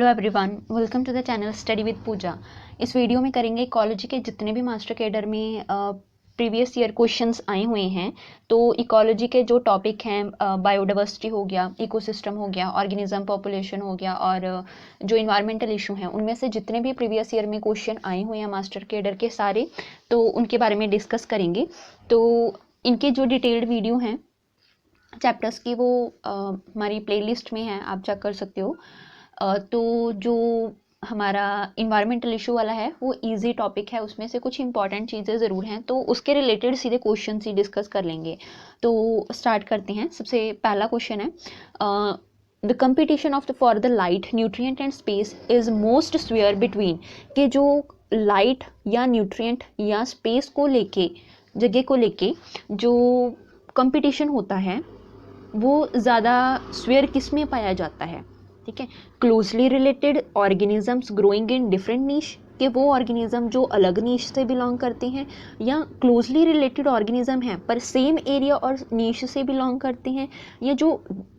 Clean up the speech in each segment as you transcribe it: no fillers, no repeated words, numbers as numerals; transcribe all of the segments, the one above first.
Hello everyone, welcome to the channel study with Pooja. इस video में करेंगे इकोलॉजी के जितने भी मास्टर कैडर में प्रीवियस ईयर क्वेश्चंस आए हुए हैं। तो इकोलॉजी के जो टॉपिक हैं, बायोडाइवर्सिटी हो गया, इकोसिस्टम हो गया, ऑर्गेनिज्म पॉपुलेशन हो गया और जो इन्वायरमेंटल इशू हैं, उनमें से जितने भी प्रीवियस ईयर में क्वेश्चन आए हुए हैं मास्टर कैडर के सारे, तो उनके बारे में डिस्कस करेंगे। तो इनके जो डिटेल्ड वीडियो हैं चैप्टर्स की, वो हमारी प्लेलिस्ट में है, आप चेक कर सकते हो। तो जो हमारा इन्वायरमेंटल इशू वाला है वो इजी टॉपिक है, उसमें से कुछ इंपॉर्टेंट चीज़ें ज़रूर हैं, तो उसके रिलेटेड सीधे क्वेश्चन ही डिस्कस कर लेंगे। तो स्टार्ट करते हैं। सबसे पहला क्वेश्चन है, the competition of the for the light, nutrient and space is most swear between, कि जो लाइट या न्यूट्रिएंट या स्पेस को लेके, जगह को लेके जो कंपटीशन होता है वो ज़्यादा स्वेयर किस में पाया जाता है। ठीक है, closely related organisms growing in different niche, कि वो ऑर्गेनिज्म जो अलग नीश से बिलोंग करते हैं, या क्लोजली रिलेटेड ऑर्गेनिज्म हैं पर सेम एरिया और नीश से बिलोंग करते हैं, या जो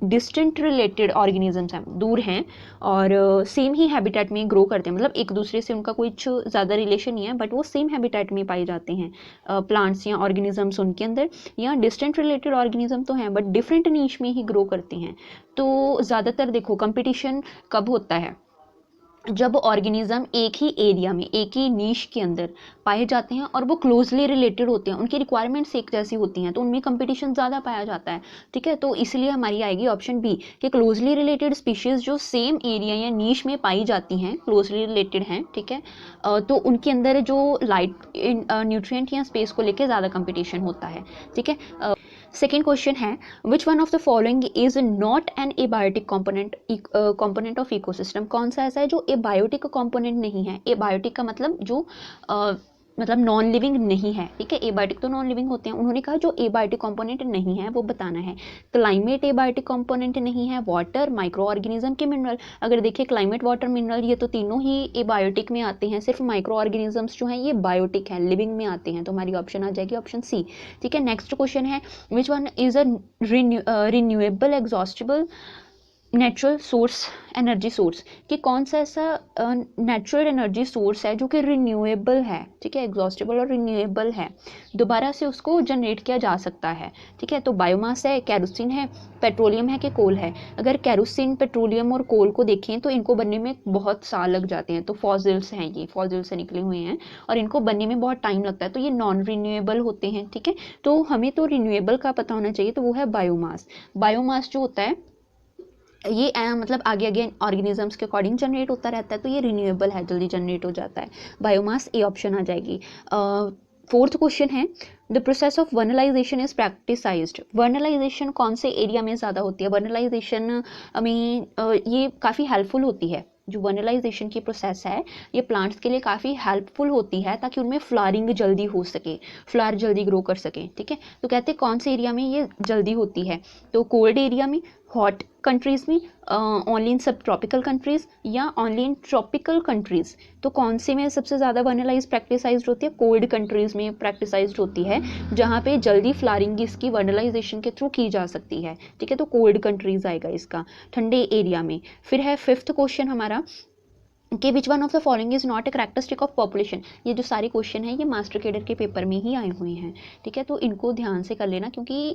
डिस्टेंट रिलेटेड ऑर्गेनिजम्स हैं, दूर हैं और सेम ही हैबिटेट में ग्रो करते हैं, मतलब एक दूसरे से उनका कुछ ज़्यादा रिलेशन नहीं है बट वो सेम हैबिटेट में पाए जाते हैं प्लांट्स या ऑर्गेनिजम्स उनके अंदर, या डिस्टेंट रिलेटेड ऑर्गेनिज्म तो हैं बट डिफरेंट नीश में ही ग्रो करते हैं। तो ज़्यादातर देखो कंपटीशन कब होता है, जब ऑर्गेनिज्म एक ही एरिया में, एक ही नीश के अंदर पाए जाते हैं और वो क्लोजली रिलेटेड होते हैं, उनकी रिक्वायरमेंट्स एक जैसी होती हैं, तो उनमें कंपटीशन ज़्यादा पाया जाता है। ठीक है, तो इसलिए हमारी आएगी ऑप्शन बी, कि क्लोजली रिलेटेड स्पीशीज़ जो सेम एरिया या नीश में पाई जाती हैं, क्लोजली रिलेटेड हैं। ठीक है, तो उनके अंदर जो लाइट, न्यूट्रिएंट या स्पेस को लेकर ज़्यादा कंपटीशन होता है। ठीक है, सेकेंड क्वेश्चन है, which one of the following is not N abiotic component of ecosystem. कौन सा ऐसा है जो एबायोटिक कॉम्पोनेंट नहीं है। एबायोटिक का मतलब जो मतलब नॉन लिविंग नहीं है। ठीक है, एबायोटिक तो नॉन लिविंग होते हैं, उन्होंने कहा जो एबायोटिक कंपोनेंट नहीं है वो बताना है। क्लाइमेट एबायोटिक कंपोनेंट नहीं है, वाटर, माइक्रो ऑर्गेनिज्म के मिनरल। अगर देखिए क्लाइमेट, वाटर, मिनरल ये तो तीनों ही एबायोटिक में आते हैं, सिर्फ माइक्रो ऑर्गेनिजम्स जो हैं ये बायोटिक हैं, लिविंग में आते हैं, तो हमारी ऑप्शन आ जाएगी ऑप्शन सी। ठीक है, नेक्स्ट क्वेश्चन है, which one is a renewable exhaustible natural source energy source, कि कौन सा ऐसा नेचुरल एनर्जी सोर्स है जो कि रिन्यूएबल है। ठीक है, एग्जॉस्टेबल और रिन्यूएबल है, दोबारा से उसको जनरेट किया जा सकता है। ठीक है, तो बायोमास है, कैरोसिन है, पेट्रोलियम है कि कोल है। अगर कैरोसिन, पेट्रोलियम और कोल को देखें तो इनको बनने में बहुत साल लग जाते हैं, तो फॉसिल्स हैं, ये फॉसिल से निकले हुए हैं और इनको बनने में बहुत टाइम लगता है, तो ये नॉन रिन्यूएबल होते हैं। ठीक है, तो हमें तो रिन्यूएबल का पता होना चाहिए, तो वो है बायोमास। बायोमास जो होता है ये मतलब आगे आगे ऑर्गेनिजम्स के अकॉर्डिंग जनरेट होता रहता है, तो ये रिन्यूएबल है, जल्दी जनरेट हो जाता है। बायोमास ए ऑप्शन आ जाएगी। फोर्थ क्वेश्चन है, the process of vernalization is practised. Vernalization कौन से एरिया में ज़्यादा होती है। वर्नलाइजेशन में ये काफ़ी हेल्पफुल होती है, जो वर्नलाइजेशन की प्रोसेस है ये प्लांट्स के लिए काफ़ी हेल्पफुल होती है, ताकि उनमें फ्लावरिंग जल्दी हो सके, फ्लावर जल्दी ग्रो कर सके। ठीक है, तो कहते हैं कौन से एरिया में ये जल्दी होती है, तो कोल्ड एरिया में, हॉट कंट्रीज़ में, ओनली इन सब ट्रॉपिकल कंट्रीज़, या ओनली इन ट्रॉपिकल कंट्रीज़। तो कौन से में सबसे ज़्यादा वर्नलाइज प्रैक्टिसाइज्ड होती है, कोल्ड कंट्रीज़ में प्रैक्टिसाइज्ड होती है, जहाँ पे जल्दी फ्लावरिंग इसकी वर्नलाइजेशन के थ्रू की जा सकती है। ठीक है, तो कोल्ड कंट्रीज़ आएगा इसका, ठंडे एरिया में। फिर है फिफ्थ क्वेश्चन हमारा, कि विच one of the following is not a characteristic of population. ये जो सारे क्वेश्चन हैं ये मास्टर कैडर के पेपर में ही आए हुए हैं। ठीक है, तो इनको ध्यान से कर लेना, क्योंकि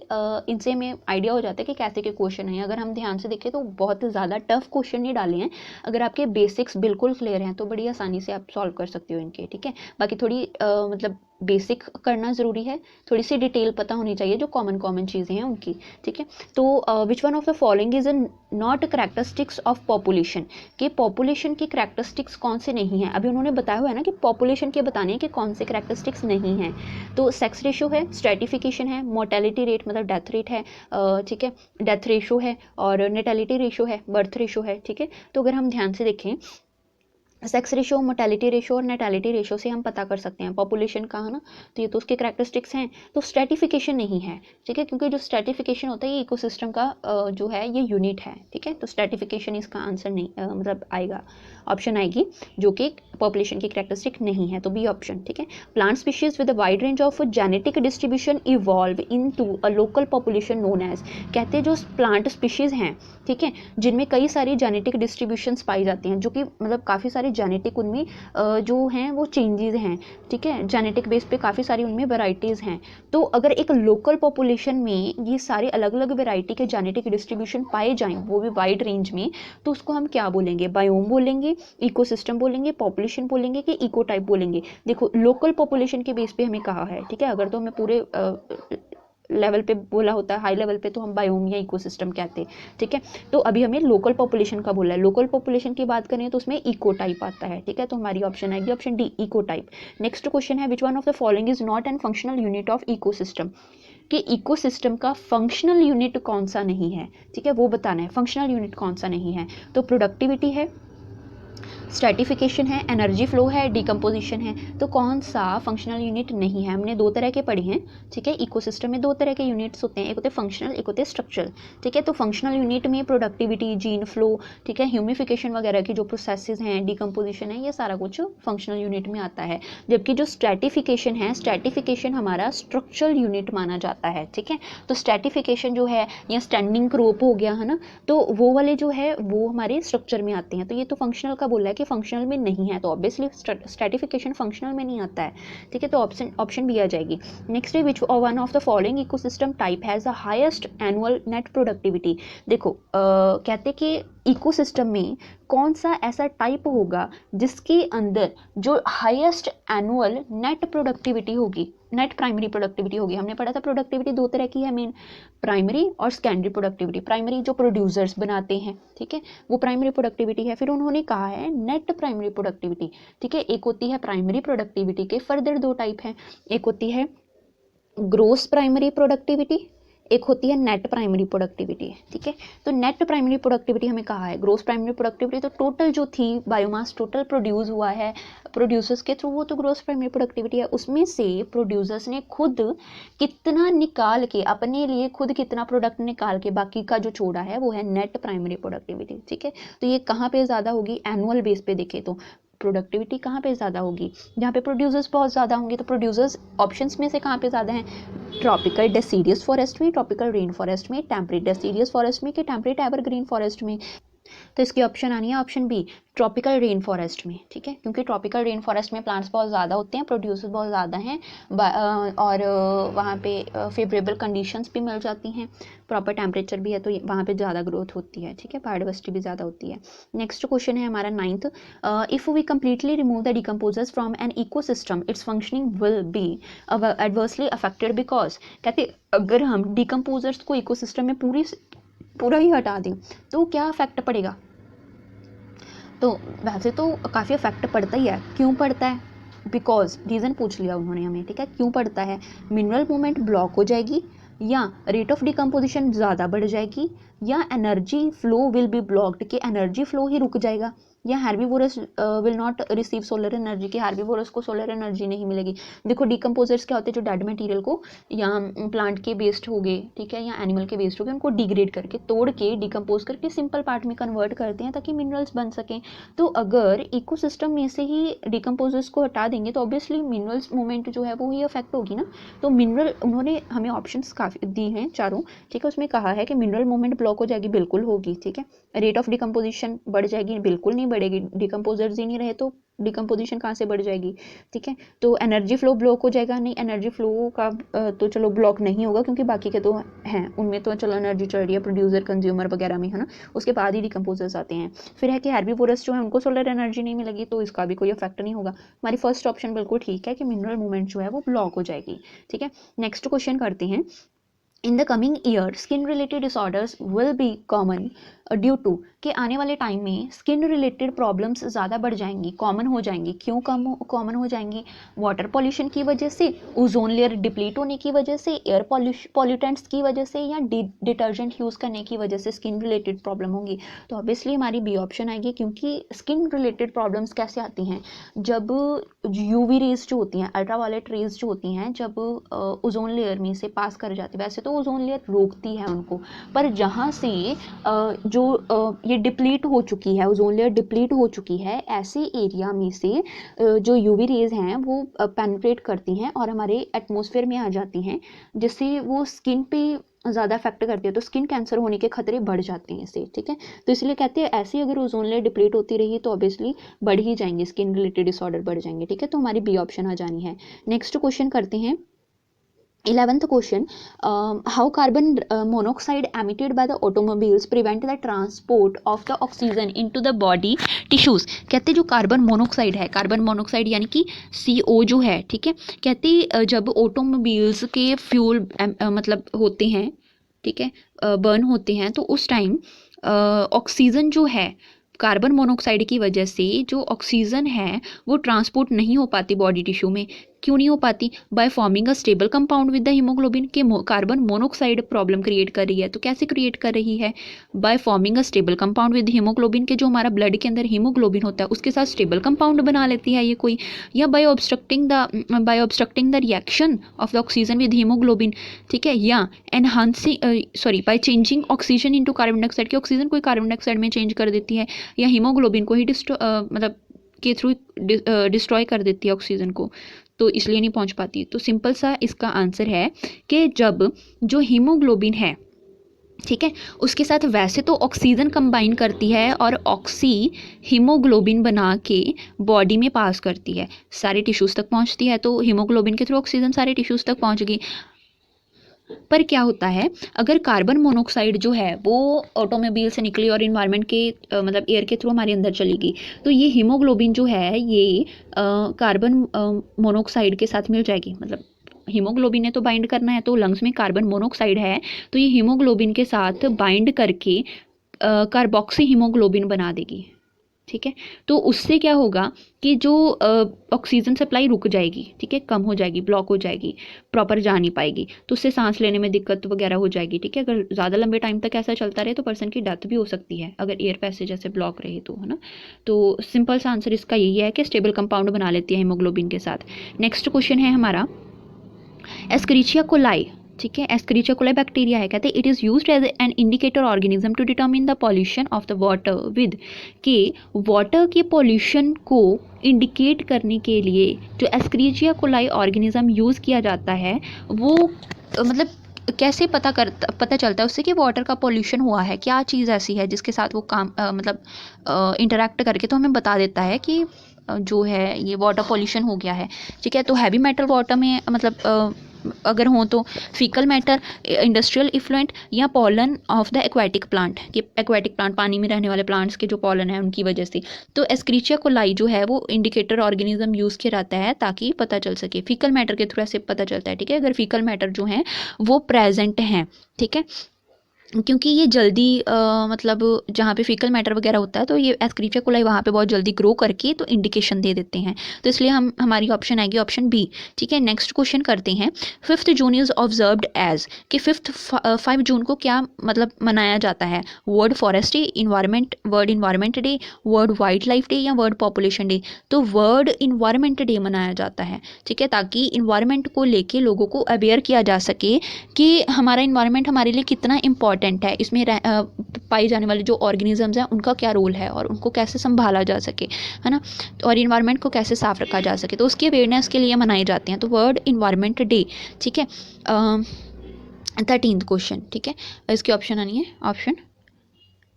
इनसे हमें आइडिया हो जाता है कि कैसे के क्वेश्चन हैं। अगर हम ध्यान से देखें तो बहुत ज़्यादा टफ क्वेश्चन नहीं डाले हैं, अगर आपके बेसिक्स बिल्कुल क्लियर हैं तो बड़ी आसानी से आप सॉल्व कर सकते हो इनके। ठीक है, बाकी थोड़ी मतलब बेसिक करना ज़रूरी है, थोड़ी सी डिटेल पता होनी चाहिए जो कॉमन चीज़ें हैं उनकी। ठीक है, तो विच one of the following is not characteristics of population, कि पॉपुलेशन की करैक्टरिस्टिक्स कौन से नहीं हैं। अभी उन्होंने बताया हुआ है ना कि पॉपुलेशन के बताने हैं कि कौन से करैक्टरिस्टिक्स नहीं हैं। तो सेक्स रेशो है, स्ट्रेटिफिकेशन है, मोर्टेलिटी रेट मतलब डेथ रेट है, ठीक है, डेथ रेशो है, और नेटेलिटी रेशो है, बर्थ रेशो है। ठीक है, तो अगर हम ध्यान से देखें सेक्स रेशो, मोर्टेलिटी रेशो और नेटेलिटी रेशो से हम पता कर सकते हैं पॉपुलेशन का, है ना। तो ये तो उसके करैक्टरिस्टिक्स हैं। तो स्ट्रेटिफिकेशन नहीं है, ठीक है, क्योंकि जो स्ट्रेटिफिकेशन होता है ये इकोसिस्टम का जो है ये यूनिट है, ठीक है। तो स्ट्रेटिफिकेशन इसका आंसर नहीं मतलब आएगा, ऑप्शन आएगी जो कि पॉपुलेशन की करैक्टरिस्टिक नहीं है, तो बी ऑप्शन, ठीक है। Plant species with a wide range of genetic distribution evolve into a local population known as, कहते हैं जो प्लांट स्पीशीज हैं, ठीक है, जिनमें कई सारी जेनेटिक डिस्ट्रीब्यूशंस पाई जाती हैं, जो कि मतलब काफ़ी सारी जेनेटिक उनमें जो हैं वो चेंजेस हैं, ठीक है, जेनेटिक बेस पे काफ़ी सारी उनमें वैरायटीज़ हैं। तो अगर एक लोकल पॉपुलेशन में ये सारे अलग अलग वैरायटी के जेनेटिक डिस्ट्रीब्यूशन पाए जाएं, वो भी वाइड रेंज में, तो उसको हम क्या बोलेंगे, बायोम बोलेंगे, इकोसिस्टम बोलेंगे, पॉपुलेशन बोलेंगे कि इको टाइप बोलेंगे। देखो लोकल पॉपुलेशन के बेस पे हमें कहा है, ठीक है, अगर तो हमें पूरे लेवल पे बोला होता है, हाई लेवल पे, तो हम बायोम या इकोसिस्टम कहते हैं, ठीक है। तो अभी हमें लोकल पॉपुलेशन का बोला है, लोकल पॉपुलेशन की बात करें तो उसमें इको टाइप आता है, ठीक है। तो हमारी ऑप्शन आएगी option D, ecotype. Next question है, which one of the following is not an functional unit of ecosystem, कि इकोसिस्टम का फंक्शनल यूनिट कौन सा नहीं है, ठीक है, वो बताना है, फंक्शनल यूनिट कौन सा नहीं है। तो प्रोडक्टिविटी है, स्ट्रेटिफिकेशन है, एनर्जी फ्लो है, डिकम्पोजिशन है। तो कौन सा फंक्शनल यूनिट नहीं है, हमने दो तरह के पढ़े हैं, ठीक है। इकोसिस्टम में दो तरह के यूनिट्स होते हैं, एक होते हैं फंक्शनल, एक होते हैं स्ट्रक्चरल, ठीक है। तो फंक्शनल यूनिट में प्रोडक्टिविटी, जीन फ्लो, ठीक है, ह्यूमिफिकेशन वगैरह की जो प्रोसेसेस हैं, डिकम्पोजिशन है, ये सारा कुछ फंक्शनल यूनिट में आता है। जबकि जो स्ट्रेटिफिकेशन है, स्ट्रेटिफिकेशन हमारा स्ट्रक्चरल यूनिट माना जाता है, ठीक है। तो स्ट्रेटिफिकेशन जो है या स्टैंडिंग क्रोप हो गया, है ना, तो वो वाले जो है वो हमारे स्ट्रक्चर में आते हैं। तो ये तो फंक्शनल का बोला है कि फंक्शनल में नहीं है, तो ऑब्वियसली स्ट्रेटिफिकेशन फंक्शनल में नहीं आता है, ठीक है। तो ऑप्शन बी आ जाएगी। नेक्स्ट है, which one of the following ecosystem type has the highest annual net productivity. देखो कहते कि इकोसिस्टम में कौन सा ऐसा टाइप होगा जिसके अंदर जो हाईएस्ट एनुअल नेट प्रोडक्टिविटी होगी, नेट प्राइमरी प्रोडक्टिविटी होगी। हमने पढ़ा था प्रोडक्टिविटी दो तरह की है मेन, प्राइमरी और सेकेंडरी प्रोडक्टिविटी। प्राइमरी जो प्रोड्यूसर्स बनाते हैं, ठीक है, वो प्राइमरी प्रोडक्टिविटी है। फिर उन्होंने कहा है नेट प्राइमरी प्रोडक्टिविटी, ठीक है। एक होती है प्राइमरी प्रोडक्टिविटी के फर्दर दो टाइप हैं, एक होती है ग्रोस प्राइमरी प्रोडक्टिविटी, एक होती है नेट प्राइमरी प्रोडक्टिविटी, ठीक है। तो नेट प्राइमरी प्रोडक्टिविटी हमें कहा है, ग्रोस प्राइमरी प्रोडक्टिविटी तो टोटल जो थी बायोमास टोटल प्रोड्यूस हुआ है प्रोड्यूसर्स के थ्रू, वो तो ग्रोस प्राइमरी प्रोडक्टिविटी है। उसमें से प्रोड्यूसर्स ने खुद कितना निकाल के, अपने लिए खुद कितना प्रोडक्ट निकाल के बाकी का जो छोड़ा है वो है नेट प्राइमरी प्रोडक्टिविटी, ठीक है। तो ये कहाँ पे ज़्यादा होगी, एनुअल बेस पे देखें तो प्रोडक्टिविटी कहाँ पे ज़्यादा होगी, जहाँ पे प्रोड्यूसर्स बहुत ज़्यादा होंगे। तो प्रोड्यूसर्स ऑप्शंस में से कहाँ पे ज़्यादा हैं, ट्रॉपिकल डेसीडियस फॉरेस्ट में, ट्रॉपिकल रेन फॉरेस्ट में, टेम्परेट डेसीडियस फॉरेस्ट में कि टेम्परेट एवरग्रीन फॉरेस्ट में। तो इसकी ऑप्शन आनी है option B, tropical rain forest में, ठीक है, क्योंकि ट्रॉपिकल रेन फॉरेस्ट में प्लांट्स बहुत ज़्यादा होते हैं, प्रोड्यूसर्स बहुत ज़्यादा हैं, और वहाँ पे फेवरेबल कंडीशंस भी मिल जाती हैं, प्रॉपर टेम्परेचर भी है, तो वहाँ पे ज़्यादा ग्रोथ होती है, ठीक है, बायोडाइवर्सिटी भी ज़्यादा होती है। नेक्स्ट क्वेश्चन है हमारा 9th, if we completely remove the decomposers from an ecosystem its functioning will be adversely affected because, कहते अगर हम डिकम्पोजर्स को इकोसिस्टम में पूरा ही हटा दें तो क्या इफेक्ट पड़ेगा। तो वैसे तो काफ़ी इफेक्ट पड़ता ही है, क्यों पड़ता है, बिकॉज रीज़न पूछ लिया उन्होंने हमें, ठीक है, क्यों पड़ता है, मिनरल मूवमेंट ब्लॉक हो जाएगी, या रेट ऑफ डिकम्पोजिशन ज़्यादा बढ़ जाएगी, या energy flow will be blocked, कि एनर्जी फ्लो ही रुक जाएगा, या herbivores will not receive solar energy, कि हार्बीवोरस को सोलर एनर्जी नहीं मिलेगी। देखो डिकम्पोजर्स क्या होते हैं, जो डेड मटेरियल को या प्लांट के वेस्ट हो गए, ठीक है, या एनिमल के वेस्ट हो गए, उनको डिग्रेड करके, तोड़ के, डिकम्पोज करके सिंपल पार्ट में कन्वर्ट करते हैं ताकि मिनरल्स बन सकें। तो अगर इकोसिस्टम में से ही डिकम्पोजर्स को हटा देंगे तो ऑब्वियसली मिनरल्स मूवमेंट जो है वो ही अफेक्ट होगी ना। तो मिनरल उन्होंने हमें ऑप्शंस काफ़ी दी हैं चारों, ठीक है, उसमें कहा है कि मिनरल मूवमेंट ब्लॉक हो जाएगी, बिल्कुल होगी, ठीक है, रेट ऑफ डिकम्पोजिशन बढ़ जाएगी, बिल्कुल नहीं बढ़ेगी, डिकम्पोजर्स ही नहीं रहे तो डिकम्पोजिशन कहाँ से बढ़ जाएगी, ठीक है। तो एनर्जी फ्लो ब्लॉक हो जाएगा, नहीं एनर्जी फ्लो का तो चलो ब्लॉक नहीं होगा क्योंकि बाकी के तो हैं, उनमें तो चलो एनर्जी चल रही है प्रोड्यूसर कंज्यूमर वगैरह में, है ना, उसके बाद ही डिकम्पोजर्स आते हैं। फिर है कि हेर्बीवोरस जो है उनको सोलर एनर्जी नहीं मिलेगी तो इसका भी कोई इफेक्ट नहीं होगा। हमारी फर्स्ट ऑप्शन बिल्कुल ठीक है कि मिनरल मूवमेंट जो है वो ब्लॉक हो जाएगी, ठीक है। नेक्स्ट क्वेश्चन करते हैं, in the coming year skin related disorders will be common due to कि आने वाले टाइम में स्किन रिलेटेड प्रॉब्लम्स ज़्यादा बढ़ जाएंगी, कॉमन हो जाएंगी। क्यों कॉमन हो जाएंगी? वाटर पॉल्यूशन की वजह से, ओजोन लेयर डिप्लीट होने की वजह से, एयर पॉल्यूटेंट्स की वजह से, या डिटर्जेंट यूज़ करने की वजह से स्किन रिलेटेड प्रॉब्लम होगी। तो ऑब्वियसली हमारी बी ऑप्शन आएगी, क्योंकि स्किन रिलेटेड प्रॉब्लम्स कैसे आती हैं? जब यूवी रेज जो होती हैं, अल्ट्रावायलेट रेज जो होती हैं, जब ओजोन लेयर में से पास कर जाती है। वैसे तो ओजोन लेयर रोकती है उनको, पर जहाँ से जो ये डिप्लीट हो चुकी है, ओजोन लेयर डिप्लीट हो चुकी है, ऐसे एरिया में से जो यूवी रेज हैं वो पेनिट्रेट करती हैं और हमारे एटमॉस्फेयर में आ जाती हैं, जिससे वो स्किन पे ज़्यादा अफेक्ट करती है। तो स्किन कैंसर होने के खतरे बढ़ जाते हैं इससे, ठीक है। तो इसलिए कहते हैं ऐसे अगर ओजोन लेयर डिप्लीट होती रही तो ऑब्वियसली बढ़ ही जाएंगे, स्किन रिलेटेड डिसऑर्डर बढ़ जाएंगे, ठीक है। तो हमारी बी ऑप्शन आ जानी है। नेक्स्ट क्वेश्चन करते हैं 11th question. How carbon monoxide emitted by the automobiles prevent the transport of the oxygen into the body tissues? कहते जो कार्बन मोनोक्साइड है, कार्बन मोनोक्साइड यानी कि CO जो है, ठीक है, कहते जब ऑटोमोबाइल्स के फ्यूल मतलब होते हैं, ठीक है, बर्न होते हैं, तो उस टाइम ऑक्सीजन जो है, कार्बन मोनोक्साइड की वजह से जो ऑक्सीजन है वो ट्रांसपोर्ट नहीं हो पाती बॉडी टिश्यू में। क्यों नहीं हो पाती? By forming a stable compound with the haemoglobin के कार्बन मोनोक्साइड प्रॉब्लम क्रिएट कर रही है। तो कैसे क्रिएट कर रही है? By forming a stable compound with haemoglobin के जो हमारा ब्लड के अंदर हीमोग्लोबिन होता है उसके साथ स्टेबल कंपाउंड बना लेती है ये कोई, या by obstructing the reaction of the oxygen with haemoglobin, ठीक है, या enhancing by changing oxygen into carbon dioxide की ऑक्सीजन को कार्बन डाइऑक्साइड में चेंज कर देती है, या हीमोग्लोबिन को ही मतलब के थ्रू डिस्ट्रॉय कर देती है ऑक्सीजन को, तो इसलिए नहीं पहुंच पाती। तो सिंपल सा इसका आंसर है कि जब जो हीमोग्लोबिन है, ठीक है, उसके साथ वैसे तो ऑक्सीजन कंबाइन करती है और ऑक्सी हीमोग्लोबिन बना के बॉडी में पास करती है, सारे टिश्यूज़ तक पहुंचती है। तो हीमोग्लोबिन के थ्रू ऑक्सीजन सारे टिश्यूज़ तक पहुंच गई। पर क्या होता है अगर कार्बन मोनोक्साइड जो है वो ऑटोमोबाइल से निकली और इन्वायरमेंट के मतलब एयर के थ्रू हमारे अंदर चली गई, तो ये हीमोग्लोबिन जो है ये कार्बन मोनोक्साइड के साथ मिल जाएगी। मतलब हीमोग्लोबिन ने तो बाइंड करना है, तो लंग्स में कार्बन मोनोक्साइड है तो ये हीमोग्लोबिन के साथ बाइंड करके कार्बोक्सी हीमोग्लोबिन बना देगी, ठीक है। तो उससे क्या होगा कि जो ऑक्सीजन सप्लाई रुक जाएगी, ठीक है, कम हो जाएगी, ब्लॉक हो जाएगी, प्रॉपर जा नहीं पाएगी, तो उससे सांस लेने में दिक्कत वगैरह हो जाएगी, ठीक है। अगर ज़्यादा लंबे टाइम तक ऐसा चलता रहे तो पर्सन की डेथ भी हो सकती है अगर एयर पैसेज जैसे ब्लॉक रहे तो, है ना। तो सिंपल सा आंसर इसका यही है कि स्टेबल कंपाउंड बना लेती है हीमोग्लोबिन के साथ। नेक्स्ट क्वेश्चन है हमारा एस्क्रिचिया कोलाई, ठीक है, एस्क्रिचिया कोलाई बैक्टीरिया है, कहते हैं it is used as an indicator organism to determine the pollution of the water with, कि वाटर के पॉल्यूशन को इंडिकेट करने के लिए जो एस्क्रिचिया कोलाई ऑर्गेनिज्म यूज़ किया जाता है वो मतलब कैसे पता चलता है उससे कि वाटर का पॉल्यूशन हुआ है, क्या चीज़ ऐसी है जिसके साथ वो काम मतलब इंटरेक्ट करके तो हमें बता देता है कि जो है ये वाटर पॉल्यूशन हो गया है, ठीक है। तो हैवी मेटल वाटर में मतलब अगर हो तो फीकल मैटर, इंडस्ट्रियल इफ्लुएंट, या pollen of the aquatic plant, कि एक्वेटिक प्लांट पानी में रहने वाले प्लांट्स के जो पॉलन है उनकी वजह से। तो एस्क्रिचिया कोलाई जो है वो इंडिकेटर ऑर्गेनिज्म यूज़ किया जाता है ताकि पता चल सके, फीकल मैटर के थ्रू ऐसे पता चलता है, ठीक है, अगर फीकल मैटर जो है वो प्रेजेंट हैं, ठीक है, क्योंकि ये जल्दी मतलब जहाँ पे फीकल मैटर वगैरह होता है तो ये एस्क्रिचिया कोलाई वहाँ पे बहुत जल्दी ग्रो करके तो इंडिकेशन दे देते हैं, तो इसलिए हमारी ऑप्शन आएगी ऑप्शन बी, ठीक है। नेक्स्ट क्वेश्चन करते हैं 5 जून इज़ ऑब्जर्व्ड एज, कि 5 जून को क्या मतलब मनाया जाता है? World forest day, world environment day, world wild life day, या वर्ल्ड पॉपुलेशन डे? तो वर्ल्ड इन्वायरमेंट डे मनाया जाता है, ठीक है, ताकि इन्वायरमेंट को लेके लोगों को अवेयर किया जा सके कि हमारा इन्वायरमेंट हमारे लिए कितना इम्पॉर्टेंट है, इसमें पाई जाने वाले जो ऑर्गेनिजम्स हैं उनका क्या रोल है और उनको कैसे संभाला जा सके, है ना, और इन्वायरमेंट को कैसे साफ रखा जा सके, तो उसकी अवेयरनेस के लिए मनाए जाते हैं। तो वर्ल्ड इन्वायरमेंट डे, ठीक है। 13th क्वेश्चन, ठीक है, इसकी ऑप्शन आनी है ऑप्शन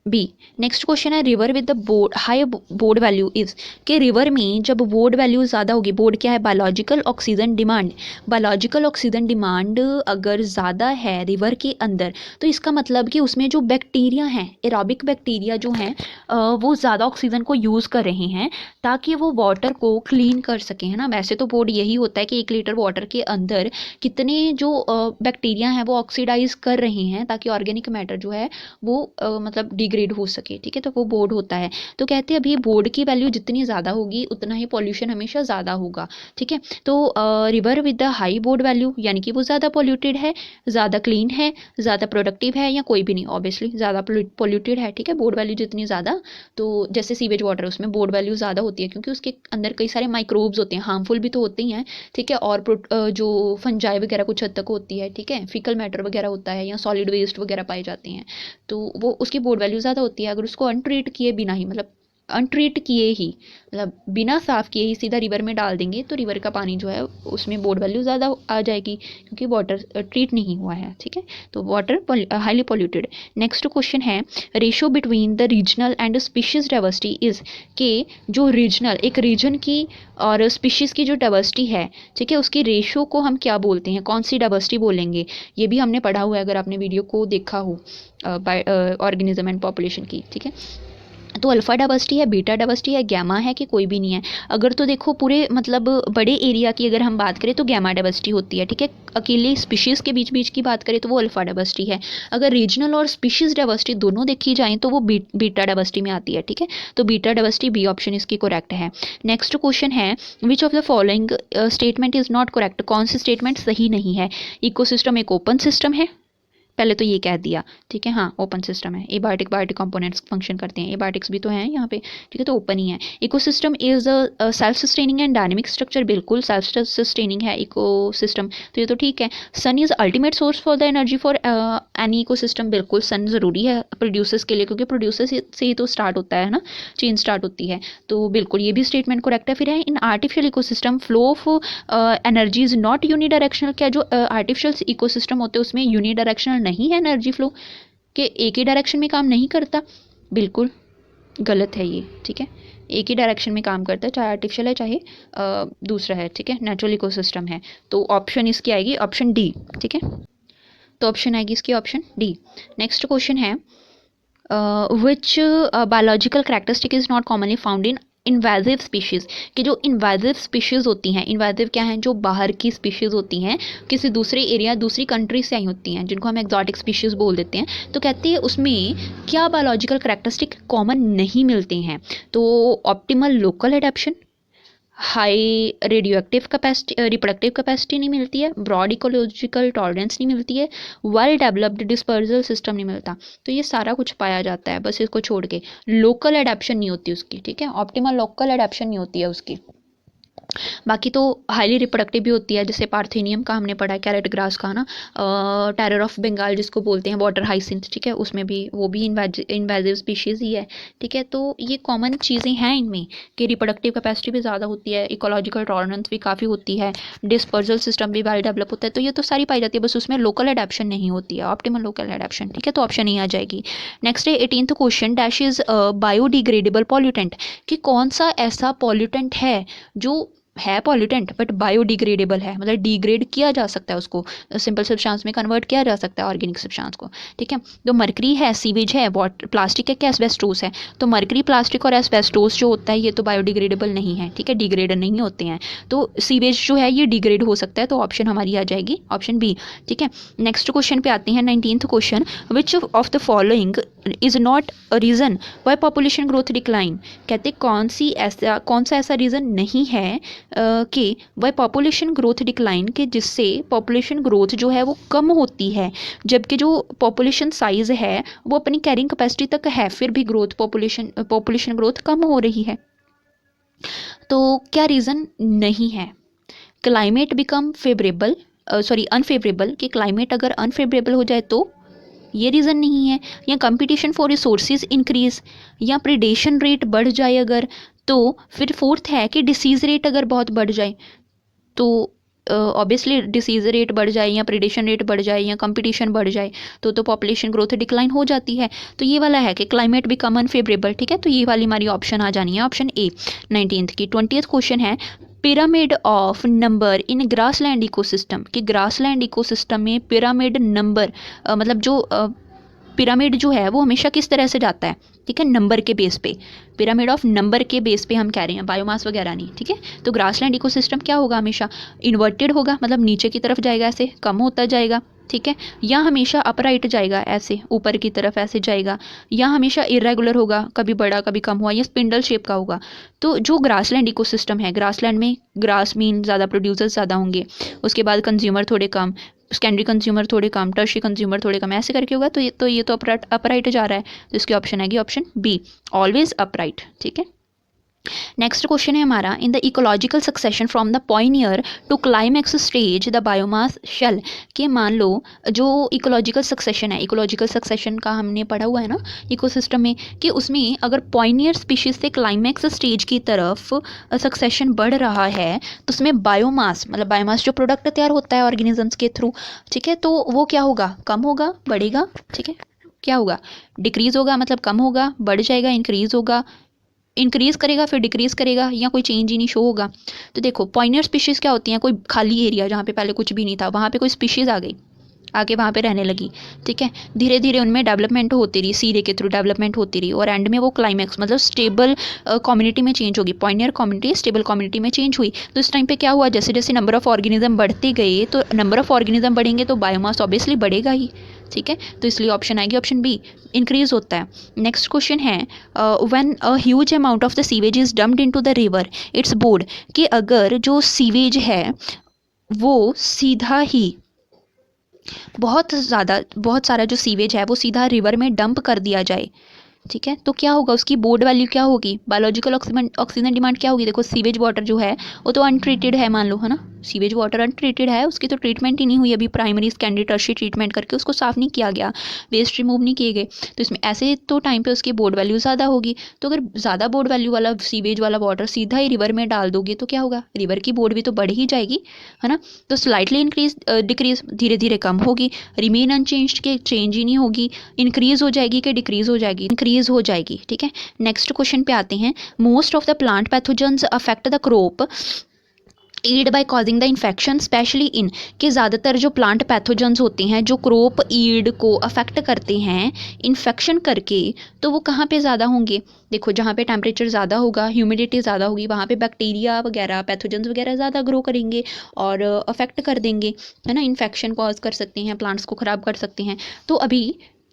बी। नेक्स्ट क्वेश्चन है river with the board high board value is, कि रिवर में जब बोर्ड वैल्यू ज़्यादा होगी, बोर्ड क्या है, biological oxygen demand, biological oxygen demand अगर ज़्यादा है रिवर के अंदर तो इसका मतलब कि उसमें जो बैक्टीरिया हैं, एरोबिक बैक्टीरिया जो हैं वो ज़्यादा ऑक्सीजन को यूज़ कर रहे हैं ताकि वो वाटर को क्लीन कर सकें, है ना। वैसे तो बोर्ड यही होता है कि 1 लीटर वाटर के अंदर कितने जो बैक्टीरिया हैं वो ऑक्सीडाइज कर रहे हैं ताकि ऑर्गेनिक मैटर जो है वो मतलब डिग्रेड हो सके, ठीक है, तो वो बोर्ड होता है। तो कहते हैं अभी बोर्ड की वैल्यू जितनी ज़्यादा होगी उतना ही पॉल्यूशन हमेशा ज़्यादा होगा, ठीक है। तो river with the high board value यानी कि वो ज़्यादा पॉल्यूटेड है, ज़्यादा क्लीन है, ज़्यादा प्रोडक्टिव है, या कोई भी नहीं, ऑब्वियसली ज़्यादा पॉल्यूटेड है, ठीक है। बोर्ड वैल्यू जितनी ज़्यादा, तो जैसे सीवेज वाटर उसमें बोर्ड वैल्यू ज़्यादा होती है क्योंकि उसके अंदर कई सारे माइक्रोब्स होते हैं, हार्मफुल भी तो होते ही हैं, ठीक है, और जो फंजाई वगैरह कुछ हद तक होती है, ठीक है, फिकल मैटर वगैरह होता है या सॉलिड वेस्ट वगैरह पाए जाते हैं, तो वो उसकी बोर्ड वैल्यू ज़्यादा होती है। अगर उसको अनट्रीट किए बिना ही, मतलब अनट्रीट किए ही, मतलब बिना साफ़ किए ही सीधा रिवर में डाल देंगे तो रिवर का पानी जो है उसमें बोर्ड वैल्यू ज़्यादा आ जाएगी क्योंकि वाटर ट्रीट नहीं हुआ है, ठीक है। तो water highly polluted. Next question है ratio between the regional and species diversity is, के जो रीजनल एक रीजन की और स्पीशीज़ की जो डाइवर्सिटी है, ठीक है, उसकी रेशो को हम क्या बोलते हैं, कौन सी डाइवर्सिटी बोलेंगे, ये भी हमने पढ़ा हुआ है अगर आपने वीडियो को देखा हो ऑर्गेनिज्म एंड पॉपुलेशन की, ठीक है। तो अल्फ़ा डाइवर्सिटी है, बीटा डाइवर्सिटी है, गैमा है कि कोई भी नहीं है। अगर तो देखो पूरे मतलब बड़े एरिया की अगर हम बात करें तो गैमा डाइवर्सिटी होती है, ठीक है। अकेले स्पीशीज़ के बीच बीच की बात करें तो वो अल्फ़ा डाइवर्सिटी है। अगर रीजनल और स्पीशीज़ डाइवर्सिटी दोनों देखी जाएँ तो वो बीटा डाइवर्सिटी में आती है, ठीक है। तो बीटा डाइवर्सिटी बी ऑप्शन इसकी करेक्ट है। नेक्स्ट क्वेश्चन है which of the following statement is not correct, कौन सी स्टेटमेंट सही नहीं है। इकोसिस्टम एक ओपन सिस्टम है, पहले तो ये कह दिया, ठीक है, हाँ ओपन सिस्टम है, एबायोटिक बायोटिक कंपोनेंट्स फंक्शन करते हैं, एबायोटिक्स भी तो हैं यहाँ पे, ठीक है, तो ओपन ही है। Ecosystem is a self sustaining and dynamic structure, बिल्कुल सेल्फ सस्टेनिंग है इकोसिस्टम, तो ये तो ठीक है। Sun is ultimate source for the energy for any ecosystem, बिल्कुल सन ज़रूरी है प्रोड्यूसर्स के लिए क्योंकि प्रोड्यूसर्स से ही तो स्टार्ट होता है ना, चेन स्टार्ट होती है, तो बिल्कुल ये भी स्टेटमेंट करेक्ट है। फिर है in artificial ecosystem flow of energy is not unidirectional, क्या जो आर्टिफिशियल इकोसिस्टम होते हैं उसमें यूनिडायरेक्शनल नहीं है एनर्जी फ्लो, कि एक ही डायरेक्शन में काम नहीं करता, बिल्कुल गलत है ये, ठीक है। एक ही डायरेक्शन में काम करता है, चाहे आर्टिफिशियल है चाहे दूसरा है, ठीक है, नेचुरल इकोसिस्टम है। तो ऑप्शन इसकी आएगी ऑप्शन डी, ठीक है, तो ऑप्शन आएगी इसकी ऑप्शन डी। नेक्स्ट क्वेश्चन है which biological characteristic is not commonly found in invasive species, कि जो इन्वेजिव स्पीशीज़ होती हैं, इन्वेजिव क्या हैं, जो बाहर की स्पीशीज़ होती हैं, किसी दूसरे एरिया दूसरी कंट्री से आई होती हैं, जिनको हम एक्जॉटिक स्पीशीज़ बोल देते हैं, तो कहते हैं उसमें क्या बायोलॉजिकल कैरेक्टरिस्टिक कॉमन नहीं मिलते हैं। तो optimal local adaptation, high radio active capacity, reproductive capacity नहीं मिलती है, ब्रॉड इकोलॉजिकल टॉलरेंस नहीं मिलती है, वेल डेवलप्ड डिस्पर्सल सिस्टम नहीं मिलता, तो ये सारा कुछ पाया जाता है, बस इसको छोड़ के लोकल एडेप्शन नहीं होती उसकी, ठीक है, ऑप्टिमल लोकल एडेप्शन नहीं होती है उसकी। बाकी तो हाईली रिप्रोडक्टिव भी होती है, जैसे पार्थेनियम का हमने पढ़ा है, कैरेट ग्रास का ना, टेरर ऑफ बंगाल जिसको बोलते हैं, वाटर हाइसिंथ, ठीक है, उसमें भी वो भी इन्वेजिव स्पीशीज़ ही है, ठीक है। तो ये कॉमन चीज़ें हैं इनमें कि रिप्रोडक्टिव कैपेसिटी भी ज़्यादा होती है, इकोलॉजिकल टॉलरेंस भी काफ़ी होती है, डिस्पर्सल सिस्टम भी वेल डेवलप होता है, तो ये तो सारी पाई जाती है, बस उसमें लोकल एडेप्शन नहीं होती है, ऑप्टिमल लोकल एडेप्शन, ठीक है, तो ऑप्शन ही आ जाएगी। नेक्स्ट है 18th question, dash is biodegradable pollutant, कि कौन सा ऐसा पॉल्यूटेंट है जो है पॉल्यूटेंट बट बायोडिग्रेडेबल है, मतलब डिग्रेड किया जा सकता है, उसको सिंपल सब्सटेंस में कन्वर्ट किया जा सकता है, ऑर्गेनिक सब्सटेंस को, ठीक है। तो मरकरी है, सीवेज है, वाटर प्लास्टिक है, क्या एस्बेस्टोस है, तो मरकरी, प्लास्टिक और एस्बेस्टोस जो होता है ये तो बायोडिग्रेडेबल नहीं है, ठीक है, डिग्रेड नहीं होते हैं, तो सीवेज जो है ये डिग्रेड हो सकता है, तो ऑप्शन हमारी आ जाएगी ऑप्शन बी, ठीक है। नेक्स्ट क्वेश्चन पे आते हैं 19th question, which of the following is not a reason why population growth decline, कहते कौन सा ऐसा रीज़न नहीं है कि वाई पॉपुलेशन ग्रोथ डिक्लाइन, के जिससे पॉपुलेशन ग्रोथ जो है वो कम होती है, जबकि जो पॉपुलेशन साइज़ है वो अपनी कैरिंग कैपेसिटी तक है, फिर भी पॉपुलेशन ग्रोथ कम हो रही है। तो क्या रीज़न नहीं है, क्लाइमेट बिकम फेवरेबल, अनफेवरेबल, कि क्लाइमेट अगर अनफेवरेबल हो जाए तो ये रीज़न नहीं है, या कंपटीशन फॉर रिसोर्सेज इंक्रीज़, या प्रीडेशन रेट बढ़ जाए अगर, तो फिर फोर्थ है कि डिसीज़ रेट अगर बहुत बढ़ जाए, तो ऑब्वियसली डिसीज रेट बढ़ जाए या प्रेडेशन रेट बढ़ जाए या कंपटीशन बढ़ जाए तो पॉपुलेशन ग्रोथ डिक्लाइन हो जाती है। तो ये वाला है कि क्लाइमेट बिकम अनफेवरेबल, ठीक है। तो ये वाली हमारी ऑप्शन आ जानी है, ऑप्शन ए 19th की। 20th क्वेश्चन है pyramid of number in grassland ecosystem, कि ग्रासलैंड इकोसिस्टम में पिरामिड नंबर मतलब जो पिरामिड जो है वो हमेशा किस तरह से जाता है, ठीक है, नंबर के बेस पे। पिरामिड ऑफ नंबर के बेस पे हम कह रहे हैं, बायोमास वगैरह नहीं, ठीक है। तो ग्रासलैंड इकोसिस्टम क्या होगा, हमेशा इन्वर्टेड होगा, मतलब नीचे की तरफ जाएगा, ऐसे कम होता जाएगा, ठीक है, या हमेशा अपराइट जाएगा, ऐसे ऊपर की तरफ ऐसे जाएगा, या हमेशा इरेगुलर होगा, कभी बड़ा कभी कम हुआ, या स्पिंडल शेप का होगा। तो जो ग्रासलैंड इकोसिस्टम है, ग्रासलैंड में ग्रास मीन ज़्यादा प्रोड्यूसर्स ज़्यादा होंगे, उसके बाद कंज्यूमर थोड़े कम, सेकेंडरी कंज्यूमर थोड़े कम, टर्शियरी कंज्यूमर थोड़े कम, ऐसे करके होगा। तो ये तो अपराइट जा रहा है, तो इसकी ऑप्शन आएगी ऑप्शन बी, ऑलवेज अपराइट, ठीक है। नेक्स्ट क्वेश्चन है हमारा, in the ecological succession from the pioneer to climax stage the biomass shall, कि मान लो जो इकोलॉजिकल सक्सेशन है, इकोलॉजिकल सक्सेशन का हमने पढ़ा हुआ है ना इकोसिस्टम में, कि उसमें अगर पॉइनियर स्पीशीज से क्लाइमैक्स स्टेज की तरफ सक्सेशन बढ़ रहा है तो उसमें बायोमास, मतलब बायोमास जो प्रोडक्ट तैयार होता है ऑर्गेनिजम्स के थ्रू, ठीक है, तो वो क्या होगा, कम होगा, बढ़ेगा, ठीक है, क्या होगा, डिक्रीज होगा, मतलब कम होगा, बढ़ जाएगा, इंक्रीज होगा, इंक्रीज करेगा, फिर डिक्रीज करेगा, या कोई चेंज ही नहीं शो होगा। तो देखो पॉइनियर स्पीशीज़ क्या होती हैं, कोई खाली एरिया जहाँ पे पहले कुछ भी नहीं था, वहाँ पे कोई स्पीशीज़ आ गई, आके वहाँ पे रहने लगी, ठीक है, धीरे धीरे उनमें डेवलपमेंट होती रही, सीरे के थ्रू डेवलपमेंट होती रही, और एंड में वो क्लाइमैक्स मतलब स्टेबल कम्युनिटी में चेंज होगी, पॉइनियर कम्युनिटी स्टेबल कम्युनिटी में चेंज हुई। तो इस टाइम पे क्या हुआ, जैसे जैसे नंबर ऑफ ऑर्गेनिज्म बढ़ते गए, तो नंबर ऑफ ऑर्गेनिज्म बढ़ेंगे तो बायोमास ऑब्वियसली बढ़ेगा ही, ठीक है। तो इसलिए ऑप्शन आएगी ऑप्शन बी, इंक्रीज होता है। नेक्स्ट क्वेश्चन है, when a huge amount of the sewage is dumped into the river it's board, कि अगर जो सीवेज है वो सीधा ही बहुत सारा जो सीवेज है वो सीधा रिवर में डंप कर दिया जाए, ठीक है, तो क्या होगा, उसकी बोर्ड वैल्यू क्या होगी, बायोलॉजिकल ऑक्सीजन डिमांड क्या होगी। देखो सीवेज वाटर जो है वो तो अनट्रीटेड है, मान लो, है ना, सीवेज वाटर अनट्रीटेड है, उसकी तो ट्रीटमेंट ही नहीं हुई अभी, प्राइमरी सेकेंडरी टर्शियरी ट्रीटमेंट करके उसको साफ नहीं किया गया, वेस्ट रिमूव नहीं किए गए, तो इसमें ऐसे तो टाइम पे उसकी बोर्ड वैल्यू ज़्यादा होगी। तो अगर ज़्यादा बोर्ड वैल्यू वाला सीवेज वाला वाटर सीधा ही रिवर में डाल दोगे तो क्या होगा, रिवर की बोर्ड भी तो बढ़ ही जाएगी, है ना। तो स्लाइटली इंक्रीज डिक्रीज, धीरे धीरे कम होगी, रिमेन अनचेंज्ड के चेंज ही नहीं होगी, इंक्रीज हो जाएगी कि डिक्रीज हो जाएगी, इंक्रीज हो जाएगी, ठीक है। नेक्स्ट क्वेश्चन पे आते हैं, most of the plant pathogens affect the crop yield by causing the infection specially in, कि ज़्यादातर जो प्लांट पैथोजेंस होते हैं जो क्रॉप ईड को अफेक्ट करते हैं इन्फेक्शन करके, तो वो कहाँ पे ज़्यादा होंगे, देखो जहाँ पे टेम्परेचर ज़्यादा होगा, ह्यूमिडिटी ज़्यादा होगी, वहाँ पे बैक्टीरिया वगैरह पैथोजेंस वगैरह ज़्यादा ग्रो करेंगे और अफेक्ट कर देंगे, है ना, इन्फेक्शन कॉज कर सकते हैं, प्लांट्स को ख़राब कर सकते हैं। तो अभी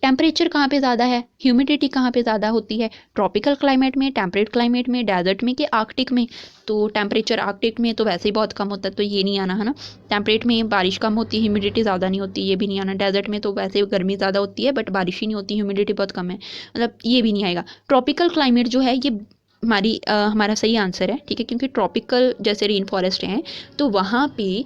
टेम्परेचर कहाँ पे ज़्यादा है, ह्यूमिडिटी कहाँ पे ज़्यादा होती है, ट्रॉपिकल क्लाइमेट में, टेम्परेट क्लाइमेट में, डेजर्ट में, कि आर्कटिक में। तो टेम्परेचर आर्कटिक में तो वैसे ही बहुत कम होता है, तो ये नहीं आना, है ना। टेम्परेट में बारिश कम होती है, ह्यूमिडिटी ज़्यादा नहीं होती, ये भी नहीं आना। डेजर्ट में तो वैसे गर्मी ज़्यादा होती है बट बारिश ही नहीं होती, ह्यूमिडिटी बहुत कम है, मतलब ये भी नहीं आएगा। ट्रॉपिकल क्लाइमेट जो है ये हमारा सही आंसर है, ठीक है, क्योंकि ट्रॉपिकल जैसे रेन फॉरेस्ट हैं तो वहाँ पे